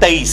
23।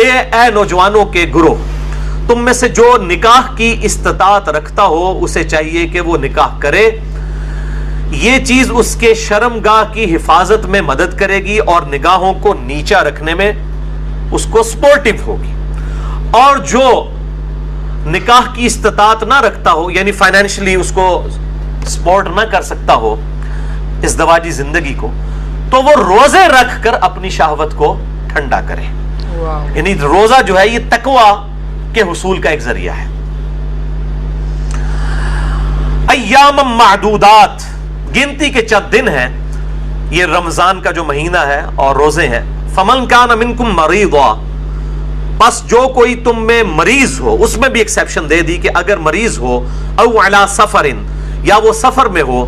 اے نوجوانوں کے گروہ، تم میں سے جو نکاح کی استطاعت رکھتا ہو اسے چاہیے کہ وہ نکاح کرے، یہ چیز اس کے شرمگاہ کی حفاظت میں مدد کرے گی اور نگاہوں کو نیچا رکھنے میں اس کو سپورٹیو ہوگی۔ اور جو نکاح کی استطاعت نہ رکھتا ہو، یعنی فائنینشلی اس کو سپورٹ نہ کر سکتا ہو ازدواجی زندگی کو، تو وہ روزے رکھ کر اپنی شہوت کو ٹھنڈا کرے۔ یعنی روزہ جو ہے یہ تقوی کے حصول کا ایک ذریعہ ہے۔ ایام معدودات، گنتی کے چند دن ہیں، یہ رمضان کا جو مہینہ ہے اور روزے ہیں۔ فمن کان منکم مریضا، بس جو کوئی تم میں مریض ہو، اس میں بھی ایکسیپشن دے دی کہ اگر مریض ہو، او علی سفر، یا وہ سفر میں ہو،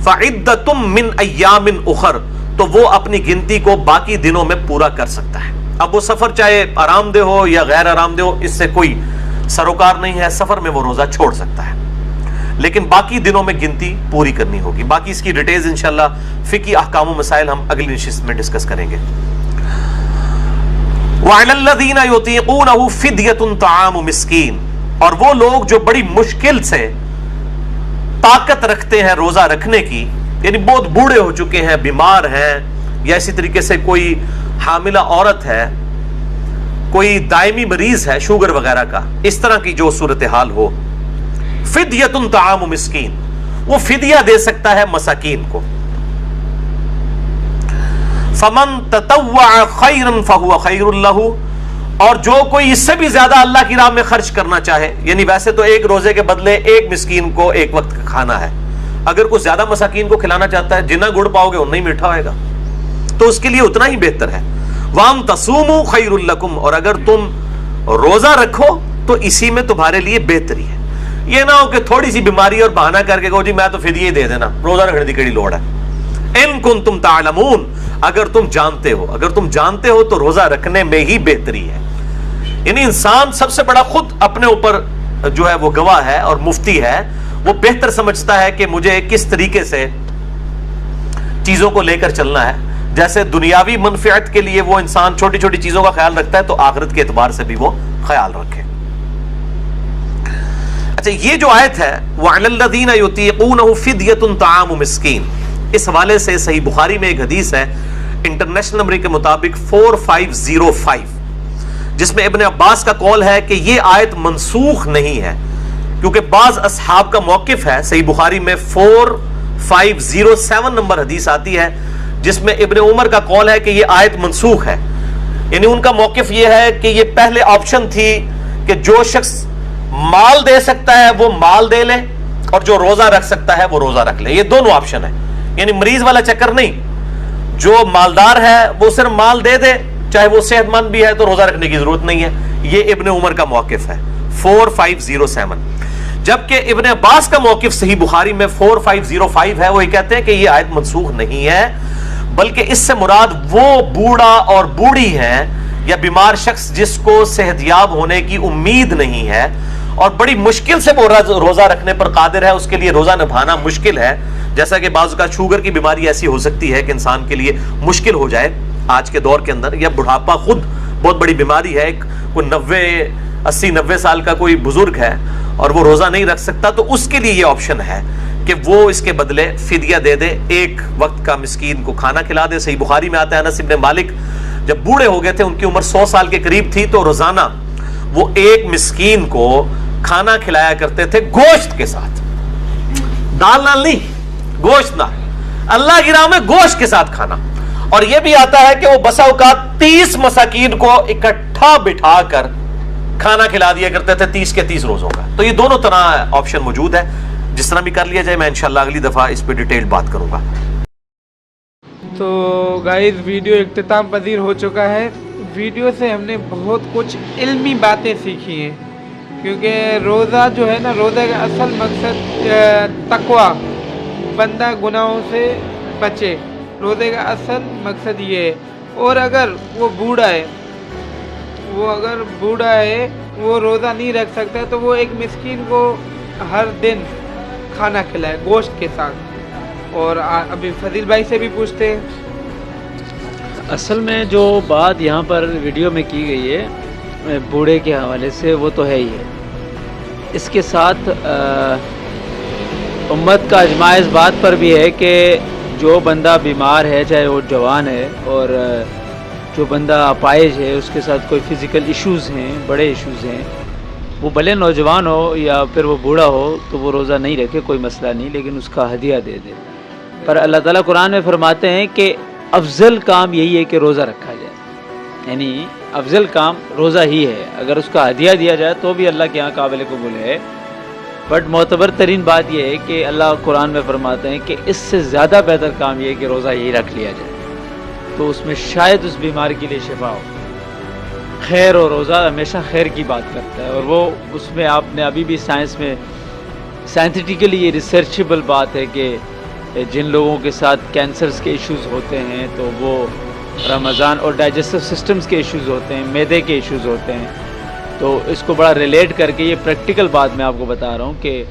فعدۃ من ایام اخر، تو وہ اپنی گنتی کو باقی دنوں میں پورا کر سکتا ہے۔ اب وہ سفر چاہے آرام دہ ہو یا غیر آرام دہ ہو، اس سے کوئی سروکار نہیں ہے، سفر میں وہ روزہ چھوڑ سکتا ہے، لیکن باقی دنوں میں گنتی پوری کرنی ہوگی۔ باقی اس کی ڈیٹیلز انشاءاللہ فقہی احکام و مسائل ہم اگلی نشست میں ڈسکس کریں گے۔ وعلی الذین یطیقونہ فدیۃ طعام مسکین، اور وہ لوگ جو بڑی مشکل سے طاقت رکھتے ہیں روزہ رکھنے کی، یعنی بہت بوڑھے ہو چکے ہیں، بیمار ہیں، یا اسی طریقے سے کوئی حاملہ عورت ہے، کوئی دائمی مریض ہے شوگر وغیرہ کا، اس طرح کی جو صورتحال ہو، فدیۃ طعام مسکین، وہ فدیہ دے سکتا ہے مساکین کو۔ فمن تطوع خیرا فہو خیر لہ، اور جو کوئی اس سے بھی زیادہ اللہ کی راہ میں خرچ کرنا چاہے، یعنی ویسے تو ایک روزے کے بدلے ایک مسکین کو ایک وقت کا کھانا ہے، اگر کوئی زیادہ مساکین کو کھلانا چاہتا ہے، جتنا گڑ پاؤ گے اتنا ہی میٹھا ہوئے گا، تو اس کے لیے اتنا ہی بہتر ہے۔ وَأَن تَصُومُوا خَيْرٌ لَكُمْ، اور اگر تم روزہ رکھو تو اسی میں تمہارے لیے بہتری ہے۔ یہ نہ ہو کہ تھوڑی سی بیماری اور بہانہ کر کے کہو جی میں تو فدیہ ہی دے دینا، روزہ رکھنے کی کڑی لوڑ ہے۔ ان کنتم تعلمون، اگر تم جانتے ہو، اگر تم جانتے ہو تو روزہ رکھنے میں ہی بہتری ہے۔ یعنی انسان سب سے بڑا خود اپنے اوپر جو ہے وہ گواہ ہے اور مفتی ہے، وہ بہتر سمجھتا ہے کہ مجھے کس طریقے سے چیزوں کو لے کر چلنا ہے۔ جیسے دنیاوی منفعت کے لیے وہ انسان چھوٹی چھوٹی چیزوں کا خیال رکھتا ہے، تو آخرت کے اعتبار سے بھی وہ خیال رکھے۔ اچھا، یہ جو آیت ہے وَعَلَى الَّذِينَ يُطِيقُونَهُ فِدْيَةٌ طَعَامُ مِسْكِينٍ، اس حوالے سے صحیح بخاری میں ایک حدیث ہے انٹرنیشنل نمبر کے مطابق 4505، جس میں ابن عباس کا قول ہے کہ یہ آیت منسوخ نہیں ہے، کیونکہ بعض اصحاب کا موقف ہے۔ صحیح بخاری میں 4507 نمبر حدیث آتی ہے جس میں ابن عمر کا قول ہے کہ یہ آیت منسوخ ہے، یعنی ان کا موقف یہ ہے کہ یہ پہلے آپشن تھی کہ جو شخص مال دے سکتا ہے وہ مال دے لے، اور جو روزہ رکھ سکتا ہے وہ روزہ رکھ لے، یہ دونوں آپشن ہے، یعنی مریض والا چکر نہیں، جو مالدار ہے وہ صرف مال دے دے، چاہے وہ صحت مند بھی ہے تو روزہ رکھنے کی ضرورت نہیں ہے۔ یہ ابن عمر کا موقف ہے 4507، جبکہ ابن عباس کا موقف صحیح بخاری میں 4505 ہے، وہ یہ کہتے ہیں کہ یہ آیت منسوخ نہیں ہے، بلکہ اس سے مراد وہ بوڑھا اور بوڑھی ہیں یا بیمار شخص جس کو صحت یاب ہونے کی امید نہیں ہے اور بڑی مشکل سے وہ روزہ رکھنے پر قادر ہے، اس کے لیے روزہ نبھانا مشکل ہے، جیسا کہ بعض کا شوگر کی بیماری ایسی ہو سکتی ہے کہ انسان کے لیے مشکل ہو جائے آج کے دور کے اندر، یا بڑھاپا خود بہت بڑی بیماری ہے، کوئی 80-90 سال کا کوئی بزرگ ہے اور وہ روزہ نہیں رکھ سکتا، تو اس کے لیے یہ آپشن ہے کہ وہ اس کے بدلے فدیہ دے دے، ایک وقت کا مسکین کو کھانا کھلا دے۔ صحیح بخاری میں آتا ہے انس بن مالک جب بوڑھے ہو گئے تھے، ان کی عمر 100 سال کے قریب تھی، تو روزانہ وہ ایک مسکین کو کھانا کھلایا کرتے تھے گوشت کے ساتھ، دال نال نہیں، گوشت نال، اللہ کی راہ میں گوشت کے ساتھ کھانا۔ اور یہ بھی آتا ہے کہ وہ بسا اوقات 30 مساکین کو اکٹھا بٹھا کر کھانا کھلا دیا کرتے تھے 30 کے 30 روزوں کا۔ تو یہ دونوں طرح آپشن موجود ہے، جس طرح بھی کر لیا جائے۔ میں انشاءاللہ اگلی دفعہ اس پہ ڈیٹیل بات کروں گا۔ تو گائز ویڈیو اختتام پذیر ہو چکا ہے۔ ویڈیو سے ہم نے بہت کچھ علمی باتیں سیکھی ہیں، کیونکہ روزہ جو ہے نا، روزہ کا اصل مقصد تقوی، بندہ گناہوں سے بچے، روزے کا اصل مقصد یہ ہے۔ اور اگر وہ بوڑھا ہے، وہ روزہ نہیں رکھ سکتا، تو وہ ایک مسکین کو ہر دن کھانا کھلائے گوشت کے ساتھ۔ اور ابھی فضیل بھائی سے بھی پوچھتے ہیں۔ اصل میں جو بات یہاں پر ویڈیو میں کی گئی ہے بوڑھے کے حوالے سے وہ تو ہے ہی ہے. اس کے ساتھ امت کا اجماع اس بات پر بھی ہے کہ جو بندہ بیمار ہے چاہے وہ جوان ہے اور جو بندہ اپائج ہے اس کے ساتھ کوئی فزیکل ایشوز ہیں بڑے ایشوز ہیں وہ بھلے نوجوان ہو یا پھر وہ بوڑھا ہو تو وہ روزہ نہیں رکھے کوئی مسئلہ نہیں لیکن اس کا ہدیہ دے دے. پر اللہ تعالیٰ قرآن میں فرماتے ہیں کہ افضل کام یہی ہے کہ روزہ رکھا جائے یعنی افضل کام روزہ ہی ہے. اگر اس کا ہدیہ دیا جائے تو بھی اللہ کے یہاں قابل قبول ہے. بٹ معتبر ترین بات یہ ہے کہ اللہ قرآن میں فرماتے ہیں کہ اس سے زیادہ بہتر کام یہ ہے کہ روزہ یہی رکھ لیا جائے تو اس میں شاید اس بیمار کے لیے شفا ہو. خیر اور روزہ ہمیشہ خیر کی بات کرتا ہے اور وہ اس میں آپ نے ابھی بھی سائنس میں سائنٹیفکلی یہ ریسرچیبل بات ہے کہ جن لوگوں کے ساتھ کینسرز کے ایشوز ہوتے ہیں تو وہ رمضان اور ڈائجسٹو سسٹمز کے ایشوز ہوتے ہیں معدے کے ایشوز ہوتے ہیں تو اس کو بڑا ریلیٹ کر کے یہ پریکٹیکل بات میں آپ کو بتا رہا ہوں کہ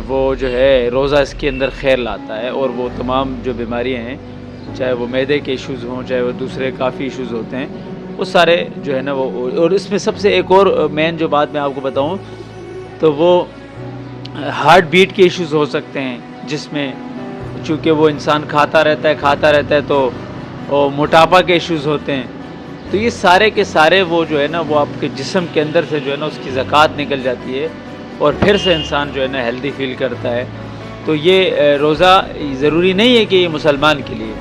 وہ جو ہے روزہ اس کے اندر خیر لاتا ہے اور وہ تمام جو بیماریاں ہیں چاہے وہ معدے کے ایشوز ہوں چاہے وہ دوسرے کافی ایشوز ہوتے ہیں وہ سارے جو ہے نا وہ. اور اس میں سب سے ایک اور مین جو بات میں آپ کو بتاؤں تو وہ ہارٹ بیٹ کے ایشوز ہو سکتے ہیں جس میں چونکہ وہ انسان کھاتا رہتا ہے تو موٹاپا کے ایشوز ہوتے ہیں تو یہ سارے کے سارے وہ جو ہے نا وہ آپ کے جسم کے اندر سے جو ہے نا اس کی زکوٰۃ نکل جاتی ہے اور پھر سے انسان جو ہے نا ہیلدی فیل کرتا ہے. تو یہ روزہ ضروری نہیں ہے کہ یہ مسلمان کے لیے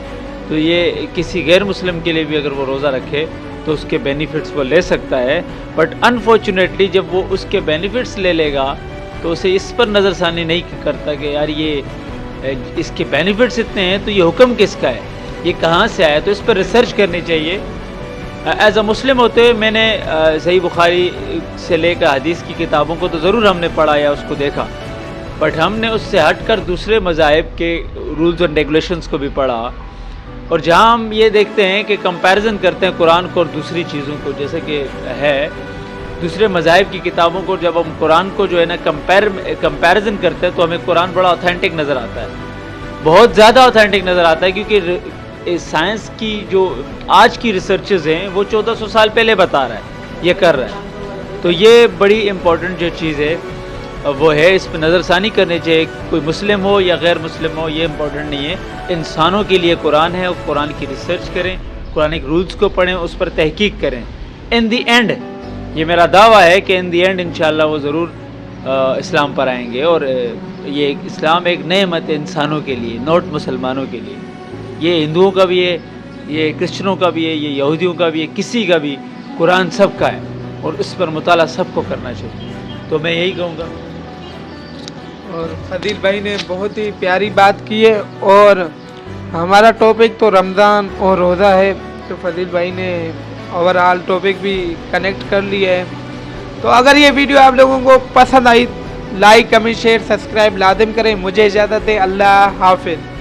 تو یہ کسی غیر مسلم کے لیے بھی اگر وہ روزہ رکھے تو اس کے بینیفٹس وہ لے سکتا ہے. بٹ انفارچونیٹلی جب وہ اس کے بینیفٹس لے گا تو اسے اس پر نظر ثانی نہیں کرتا کہ یار یہ اس کے بینیفٹس اتنے ہیں تو یہ حکم کس کا ہے یہ کہاں سے آیا تو اس پر ریسرچ کرنی چاہیے. ایز اے مسلم ہوتے ہوئے میں نے صحیح بخاری سے لے کر حدیث کی کتابوں کو تو ضرور ہم نے پڑھا یا اس کو دیکھا بٹ ہم نے اس سے ہٹ کر دوسرے مذاہب کے رولز اینڈ ریگولیشنز کو بھی پڑھا اور جہاں ہم یہ دیکھتے ہیں کہ کمپیریزن کرتے ہیں قرآن کو اور دوسری چیزوں کو جیسے کہ ہے دوسرے مذاہب کی کتابوں کو جب ہم قرآن کو جو ہے نا کمپیریزن کرتے ہیں تو ہمیں قرآن بڑا اوتھینٹک نظر آتا ہے بہت زیادہ اوتھینٹک نظر آتا ہے کیونکہ سائنس کی جو آج کی ریسرچز ہیں وہ 1400 سال پہلے بتا رہا ہے یہ کر رہا ہے تو یہ بڑی امپورٹنٹ جو چیز ہے وہ ہے اس پہ نظر ثانی کرنی چاہیے. کوئی مسلم ہو یا غیر مسلم ہو یہ امپورٹنٹ نہیں ہے انسانوں کے لیے قرآن ہے اور قرآن کی ریسرچ کریں قرآنک رولز کو پڑھیں اس پر تحقیق کریں. ان دی اینڈ یہ میرا دعویٰ ہے کہ ان دی اینڈ انشاءاللہ وہ ضرور اسلام پر آئیں گے اور یہ اسلام ایک نعمت ہے انسانوں کے لیے نوٹ مسلمانوں کے لیے. یہ ہندوؤں کا بھی ہے یہ کرسچنوں کا بھی ہے یہ یہودیوں کا بھی ہے کسی کا بھی قرآن سب کا ہے اور اس پر مطالعہ سب کو کرنا چاہیے. تو میں یہی کہوں گا. اور فضیل بھائی نے بہت ہی پیاری بات کی ہے اور ہمارا ٹاپک تو رمضان اور روزہ ہے تو فضیل بھائی نے اوور آل ٹاپک بھی کنیکٹ کر لیا ہے. تو اگر یہ ویڈیو آپ لوگوں کو پسند I like comment share subscribe لازم کریں. مجھے اجازت ہے اللہ حافظ.